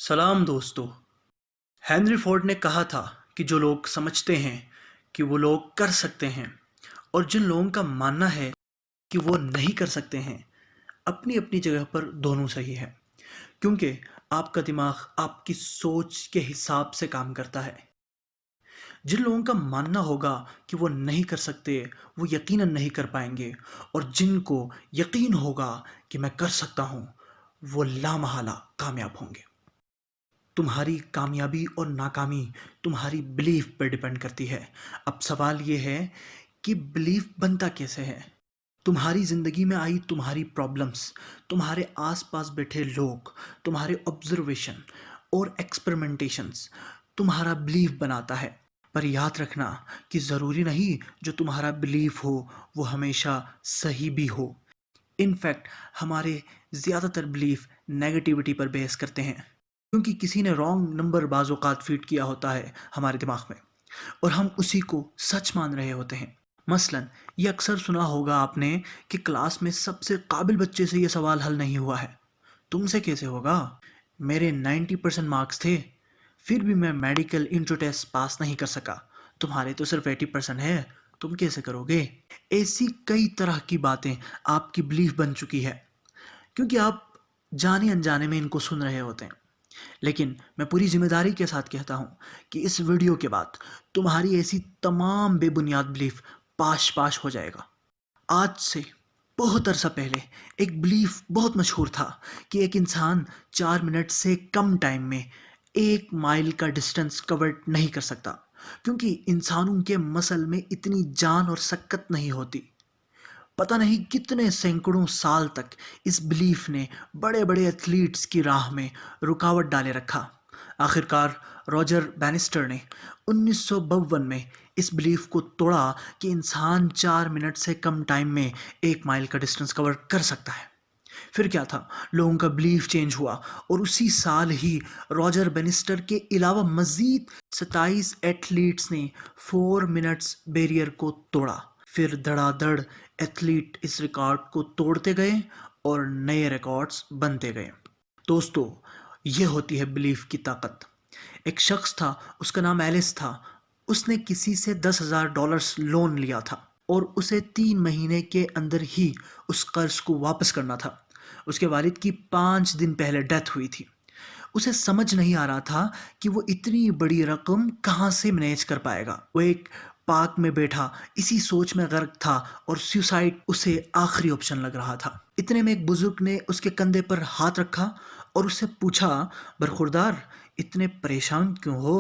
سلام دوستو۔ Henry Ford نے کہا تھا کہ جو لوگ سمجھتے ہیں کہ وہ لوگ کر سکتے ہیں اور جن لوگوں کا ماننا ہے کہ وہ نہیں کر سکتے ہیں، اپنی اپنی جگہ پر دونوں صحیح ہے، کیونکہ آپ کا دماغ آپ کی سوچ کے حساب سے کام کرتا ہے۔ جن لوگوں کا ماننا ہوگا کہ وہ نہیں کر سکتے، وہ یقیناً نہیں کر پائیں گے، اور جن کو یقین ہوگا کہ میں کر سکتا ہوں، وہ لامحالہ کامیاب ہوں گے۔ تمہاری کامیابی اور ناکامی تمہاری بلیف پر ڈیپینڈ کرتی ہے۔ اب سوال یہ ہے کہ بلیف بنتا کیسے ہے؟ تمہاری زندگی میں آئی تمہاری پرابلمس، تمہارے آس پاس بیٹھے لوگ، تمہارے آبزرویشن اور ایکسپریمنٹیشنز تمہارا بلیف بناتا ہے۔ پر یاد رکھنا کہ ضروری نہیں جو تمہارا بلیف ہو وہ ہمیشہ صحیح بھی ہو۔ انفیکٹ ہمارے زیادہ تر بلیف نیگیٹیوٹی پر بیس کرتے ہیں، کیونکہ کسی نے رانگ نمبر بعض اوقات فیڈ کیا ہوتا ہے ہمارے دماغ میں، اور ہم اسی کو سچ مان رہے ہوتے ہیں۔ مثلا یہ اکثر سنا ہوگا آپ نے کہ کلاس میں سب سے قابل بچے سے یہ سوال حل نہیں ہوا ہے، تم سے کیسے ہوگا؟ میرے 90% مارکس تھے، پھر بھی میں میڈیکل انٹرو ٹیسٹ پاس نہیں کر سکا، تمہارے تو صرف 80% ہے، تم کیسے کرو گے؟ ایسی کئی طرح کی باتیں آپ کی بلیف بن چکی ہے، کیونکہ آپ جانے انجانے میں ان کو سن رہے ہوتے ہیں۔ لیکن میں پوری ذمہ داری کے ساتھ کہتا ہوں کہ اس ویڈیو کے بعد تمہاری ایسی تمام بے بنیاد بلیف پاش پاش ہو جائے گا۔ آج سے بہت عرصہ پہلے ایک بلیف بہت مشہور تھا کہ ایک انسان 4 منٹ سے کم ٹائم میں 1 مائل کا ڈسٹنس کور نہیں کر سکتا، کیونکہ انسانوں کے مسل میں اتنی جان اور سکت نہیں ہوتی۔ پتہ نہیں کتنے سینکڑوں سال تک اس بلیف نے بڑے بڑے ایتھلیٹس کی راہ میں رکاوٹ ڈالے رکھا۔ آخرکار روجر بینسٹر نے 1952 میں اس بلیف کو توڑا کہ انسان 4 منٹ سے کم ٹائم میں 1 مائل کا ڈسٹنس کور کر سکتا ہے۔ پھر کیا تھا، لوگوں کا بلیف چینج ہوا، اور اسی سال ہی روجر بینسٹر کے علاوہ مزید 27 ایتھلیٹس نے 4 منٹس بیریئر کو توڑا۔ پھر دھڑا دھڑ ایتھلیٹ اس ریکارڈ کو توڑتے گئے اور نئے ریکارڈز بنتے گئے۔ دوستو، یہ ہوتی ہے بلیف کی طاقت۔ ایک شخص تھا، اس کا نام ایلس تھا۔ اس نے کسی سے $10,000 لون لیا تھا اور اسے 3 مہینے کے اندر ہی اس قرض کو واپس کرنا تھا۔ اس کے والد کی 5 دن پہلے ڈیتھ ہوئی تھی۔ اسے سمجھ نہیں آ رہا تھا کہ وہ اتنی بڑی رقم کہاں سے مینیج کر پائے گا۔ وہ ایک پارک میں بیٹھا اسی سوچ میں غرق تھا، اور سیوسائڈ اسے آخری آپشن لگ رہا تھا۔ اتنے میں ایک بزرگ نے اس کے کندھے پر ہاتھ رکھا اور اس سے پوچھا، برخوردار، اتنے پریشان کیوں ہو؟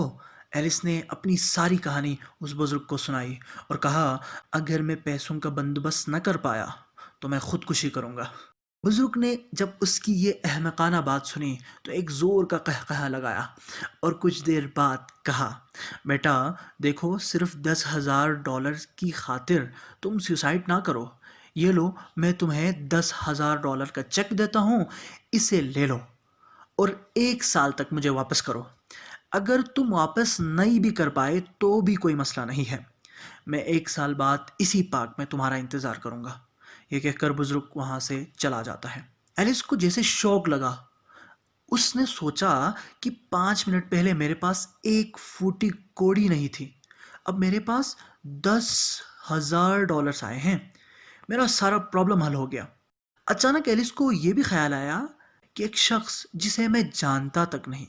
ایلس نے اپنی ساری کہانی اس بزرگ کو سنائی اور کہا، اگر میں پیسوں کا بندوبست نہ کر پایا تو میں خودکشی کروں گا۔ بزرگ نے جب اس کی یہ احمقانہ بات سنی تو ایک زور کا قہقہہ لگایا اور کچھ دیر بعد کہا، بیٹا دیکھو، صرف $10,000 کی خاطر تم سیوسائڈ نہ کرو۔ یہ لو، میں تمہیں $10,000 کا چیک دیتا ہوں، اسے لے لو اور 1 سال تک مجھے واپس کرو۔ اگر تم واپس نہیں بھی کر پائے تو بھی کوئی مسئلہ نہیں ہے، میں 1 سال بعد اسی پارک میں تمہارا انتظار کروں گا۔ یہ کہہ کر بزرگ وہاں سے چلا جاتا ہے۔ ایلس کو جیسے شوق لگا۔ اس نے سوچا کہ 5 منٹ پہلے میرے پاس 1 فوٹی کوڑی نہیں تھی، اب میرے پاس $10,000 آئے ہیں، میرا سارا پرابلم حل ہو گیا۔ اچانک ایلس کو یہ بھی خیال آیا کہ ایک شخص جسے میں جانتا تک نہیں،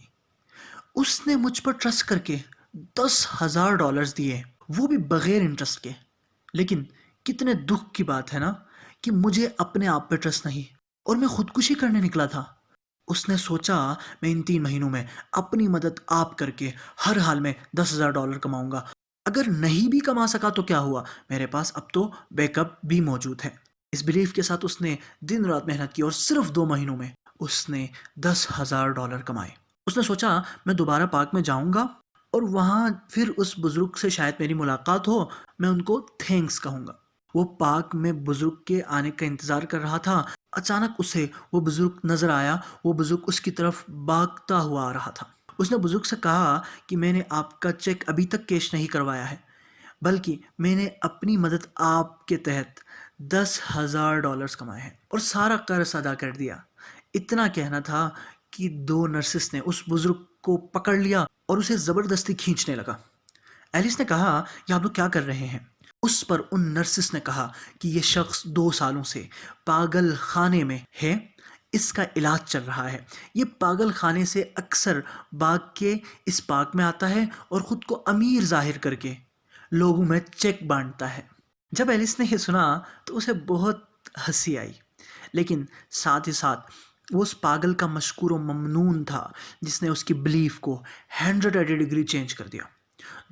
اس نے مجھ پر ٹرسٹ کر کے $10,000 دیے، وہ بھی بغیر انٹرسٹ کے۔ لیکن کتنے دکھ کی بات ہے نا کہ مجھے اپنے آپ پہ ٹرسٹ نہیں، اور میں خودکشی کرنے نکلا تھا۔ اس نے سوچا، میں ان 3 مہینوں میں اپنی مدد آپ کر کے ہر حال میں $10,000 کماؤں گا۔ اگر نہیں بھی کما سکا تو کیا ہوا، میرے پاس اب تو بیک اپ بھی موجود ہے۔ اس بلیف کے ساتھ اس نے دن رات محنت کی اور صرف 2 مہینوں میں اس نے $10,000 کمائے۔ اس نے سوچا، میں دوبارہ پارک میں جاؤں گا اور وہاں پھر اس بزرگ سے شاید میری ملاقات ہو، میں ان کو تھینکس کہوں گا۔ وہ پارک میں بزرگ کے آنے کا انتظار کر رہا تھا۔ اچانک اسے وہ بزرگ نظر آیا۔ وہ بزرگ اس کی طرف بھاگتا ہوا آ رہا تھا۔ اس نے بزرگ سے کہا کہ میں نے آپ کا چیک ابھی تک کیش نہیں کروایا ہے، بلکہ میں نے اپنی مدد آپ کے تحت $10,000 کمائے ہیں اور سارا قرض ادا کر دیا۔ اتنا کہنا تھا کہ 2 نرسز نے اس بزرگ کو پکڑ لیا اور اسے زبردستی کھینچنے لگا۔ ایلس نے کہا، یہ آپ لوگ کیا کر رہے ہیں؟ اس پر ان نرسز نے کہا کہ یہ شخص 2 سالوں سے پاگل خانے میں ہے، اس کا علاج چل رہا ہے۔ یہ پاگل خانے سے اکثر بھاگ کے اس پارک میں آتا ہے اور خود کو امیر ظاہر کر کے لوگوں میں چیک بانٹتا ہے۔ جب ایلس نے یہ سنا تو اسے بہت ہنسی آئی، لیکن ساتھ ہی ساتھ وہ اس پاگل کا مشکور و ممنون تھا جس نے اس کی بلیف کو 180 ڈگری چینج کر دیا۔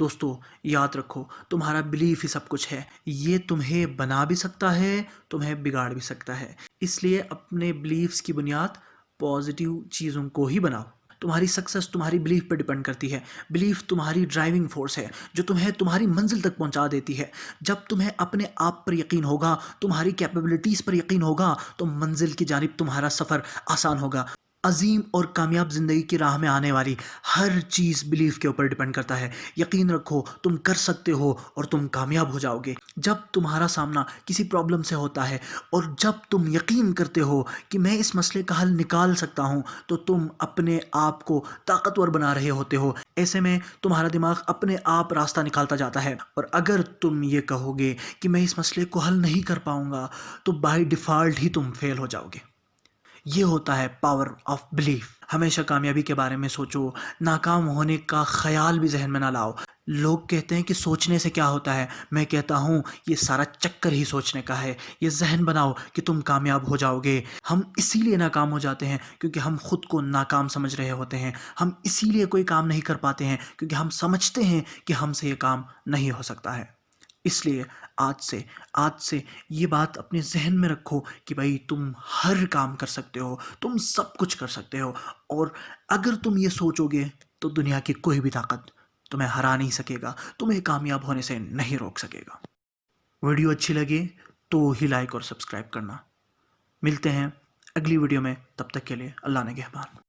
دوستو، یاد رکھو، تمہارا بلیف ہی سب کچھ ہے۔ یہ تمہیں بنا بھی سکتا ہے، تمہیں بگاڑ بھی سکتا ہے۔ اس لیے اپنے بلیفز کی بنیاد پازیٹیو چیزوں کو ہی بناؤ۔ تمہاری سکسس تمہاری بلیف پر ڈیپینڈ کرتی ہے۔ بلیف تمہاری ڈرائیونگ فورس ہے جو تمہیں تمہاری منزل تک پہنچا دیتی ہے۔ جب تمہیں اپنے آپ پر یقین ہوگا، تمہاری کیپیبلٹیز پر یقین ہوگا، تو منزل کی جانب تمہارا سفر آسان ہوگا۔ عظیم اور کامیاب زندگی کی راہ میں آنے والی ہر چیز بلیف کے اوپر ڈیپینڈ کرتا ہے۔ یقین رکھو، تم کر سکتے ہو اور تم کامیاب ہو جاؤ گے۔ جب تمہارا سامنا کسی پرابلم سے ہوتا ہے اور جب تم یقین کرتے ہو کہ میں اس مسئلے کا حل نکال سکتا ہوں، تو تم اپنے آپ کو طاقتور بنا رہے ہوتے ہو۔ ایسے میں تمہارا دماغ اپنے آپ راستہ نکالتا جاتا ہے، اور اگر تم یہ کہو گے کہ میں اس مسئلے کو حل نہیں کر پاؤں گا، تو بائی ڈیفالٹ ہی تم فیل ہو جاؤ گے۔ یہ ہوتا ہے پاور آف بلیف۔ ہمیشہ کامیابی کے بارے میں سوچو، ناکام ہونے کا خیال بھی ذہن میں نہ لاؤ۔ لوگ کہتے ہیں کہ سوچنے سے کیا ہوتا ہے، میں کہتا ہوں یہ سارا چکر ہی سوچنے کا ہے۔ یہ ذہن بناؤ کہ تم کامیاب ہو جاؤ گے۔ ہم اسی لیے ناکام ہو جاتے ہیں کیونکہ ہم خود کو ناکام سمجھ رہے ہوتے ہیں۔ ہم اسی لیے کوئی کام نہیں کر پاتے ہیں کیونکہ ہم سمجھتے ہیں کہ ہم سے یہ کام نہیں ہو سکتا ہے۔ اس لیے آج سے یہ بات اپنے ذہن میں رکھو کہ بھائی تم ہر کام کر سکتے ہو، تم سب کچھ کر سکتے ہو، اور اگر تم یہ سوچو گے تو دنیا کی کوئی بھی طاقت تمہیں ہرا نہیں سکے گا، تمہیں کامیاب ہونے سے نہیں روک سکے گا۔ ویڈیو اچھی لگے تو ہی لائک اور سبسکرائب کرنا۔ ملتے ہیں اگلی ویڈیو میں، تب تک کے لیے اللہ نگہبان۔